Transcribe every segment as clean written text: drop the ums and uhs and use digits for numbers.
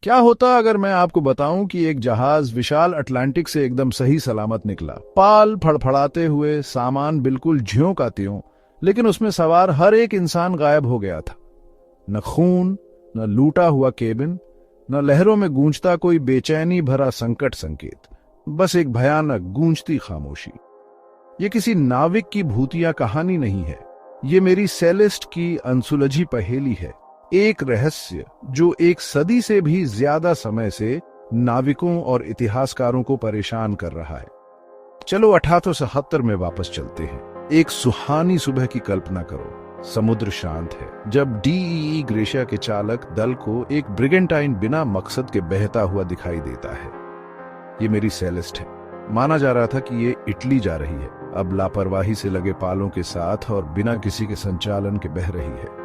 क्या होता अगर मैं आपको बताऊं कि एक जहाज विशाल अटलांटिक से एकदम सही सलामत निकला, पाल फड़फड़ाते हुए, सामान बिल्कुल ज्यों का त्यों, लेकिन उसमें सवार हर एक इंसान गायब हो गया था। न खून, न लूटा हुआ केबिन, न लहरों में गूंजता कोई बेचैनी भरा संकट संकेत, बस एक भयानक गूंजती खामोशी। ये किसी नाविक की भूतिया कहानी नहीं है, ये मेरी सेलेस्ट की अनसुलझी पहेली है। एक रहस्य जो एक सदी से भी ज्यादा समय से नाविकों और इतिहासकारों को परेशान कर रहा है। चलो 1877 में वापस चलते हैं। एक सुहानी सुबह की कल्पना करो। समुद्र शांत है जब डीईई ग्रेशिया के चालक दल को एक ब्रिगेंटाइन बिना मकसद के बहता हुआ दिखाई देता है। ये मेरी सेलेस्ट है। माना जा रहा था कि ये इटली जा रही है, अब लापरवाही से लगे पालों के साथ और बिना किसी के संचालन के बह रही है।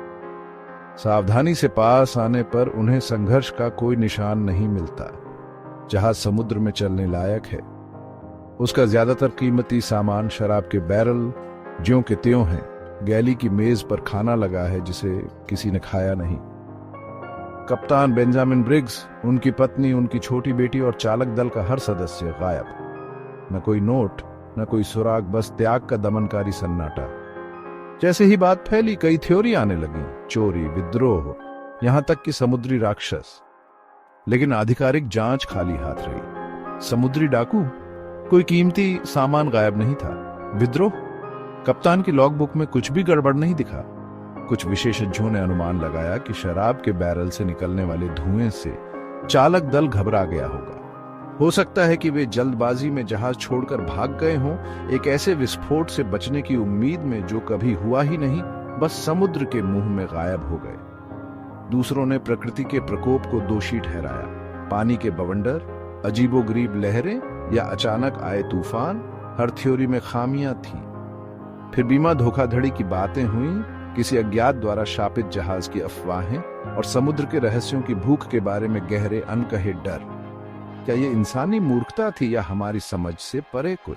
सावधानी से पास आने पर उन्हें संघर्ष का कोई निशान नहीं मिलता। जहाज समुद्र में चलने लायक है। उसका ज्यादातर कीमती सामान शराब के बैरल ज्यों के त्यों हैं। गैली की मेज पर खाना लगा है जिसे किसी ने खाया नहीं। कप्तान बेंजामिन ब्रिग्स, उनकी पत्नी, उनकी छोटी बेटी और चालक दल का हर सदस्य गायब। न कोई नोट, न कोई सुराग, बस त्याग का दमनकारी सन्नाटा। जैसे ही बात फैली, कई थ्योरी आने लगी, चोरी, विद्रोह, यहां तक कि समुद्री राक्षस। लेकिन आधिकारिक जांच खाली हाथ रही। समुद्री डाकू, कोई कीमती सामान गायब नहीं था। विद्रोह, कप्तान की लॉगबुक में कुछ भी गड़बड़ नहीं दिखा। कुछ विशेषज्ञों ने अनुमान लगाया कि शराब के बैरल से निकलने वाले धुएं से चालक दल घबरा गया होगा। हो सकता है कि वे जल्दबाजी में जहाज छोड़कर भाग गए हों, एक ऐसे विस्फोट से बचने की उम्मीद में जो कभी हुआ ही नहीं, बस समुद्र के मुंह में गायब हो गए। दूसरों ने प्रकृति के प्रकोप को दोषी ठहराया। पानी के बवंडर, अजीबोगरीब लहरें या अचानक आए तूफान, हर थ्योरी में खामियां थीं। फिर बीमा धोखाधड़ी की बातें हुई, किसी अज्ञात द्वारा शापित जहाज की अफवाहें और समुद्र के रहस्यों की भूख के बारे में गहरे अनकहे डर। क्या ये इंसानी मूर्खता थी या हमारी समझ से परे कुछ?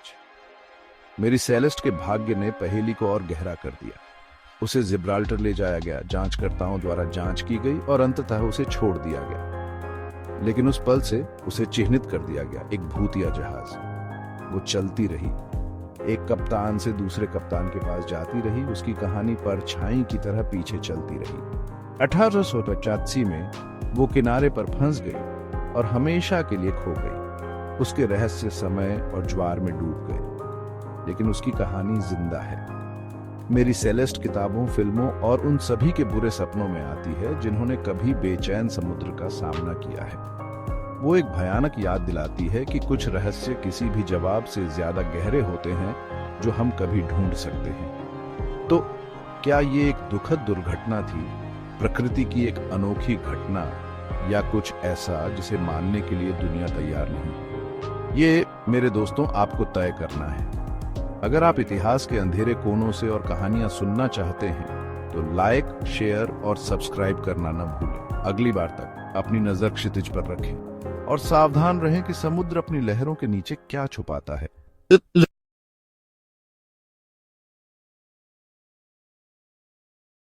मेरी सेलेस्ट के भाग्य ने पहेली को और गहरा कर दिया। उसे जिब्राल्टर ले जाया गया, जांचकर्ताओं द्वारा जांच की गई और अंततः उसे छोड़ दिया गया। लेकिन उस पल से उसे चिन्हित कर दिया गया, एक भूतिया जहाज। वो चलती रही, एक कप्तान से दूसरे कप्तान के पास जाती रही, उसकी कहानी परछाई की तरह पीछे चलती रही। 1885 में वो किनारे पर फंस गई और हमेशा के लिए खो गई। उसके रहस्य समय और ज्वार में डूब गए, लेकिन उसकी कहानी जिंदा है। मेरी सेलेस्ट किताबों, फिल्मों और उन सभी के बुरे सपनों में आती है जिन्होंने कभी बेचैन समुद्र का सामना किया है। वो एक भयानक याद दिलाती है कि कुछ रहस्य किसी भी जवाब से ज्यादा गहरे होते हैं जो हम कभी ढूंढ सकते हैं। तो क्या ये एक दुखद दुर्घटना थी, प्रकृति की एक अनोखी घटना, या कुछ ऐसा जिसे मानने के लिए दुनिया तैयार नहीं? ये मेरे दोस्तों आपको तय करना है। अगर आप इतिहास के अंधेरे कोनों से और कहानियां सुनना चाहते हैं तो लाइक, शेयर और सब्सक्राइब करना न भूलें। अगली बार तक अपनी नजर क्षितिज पर रखें और सावधान रहें कि समुद्र अपनी लहरों के नीचे क्या छुपाता है।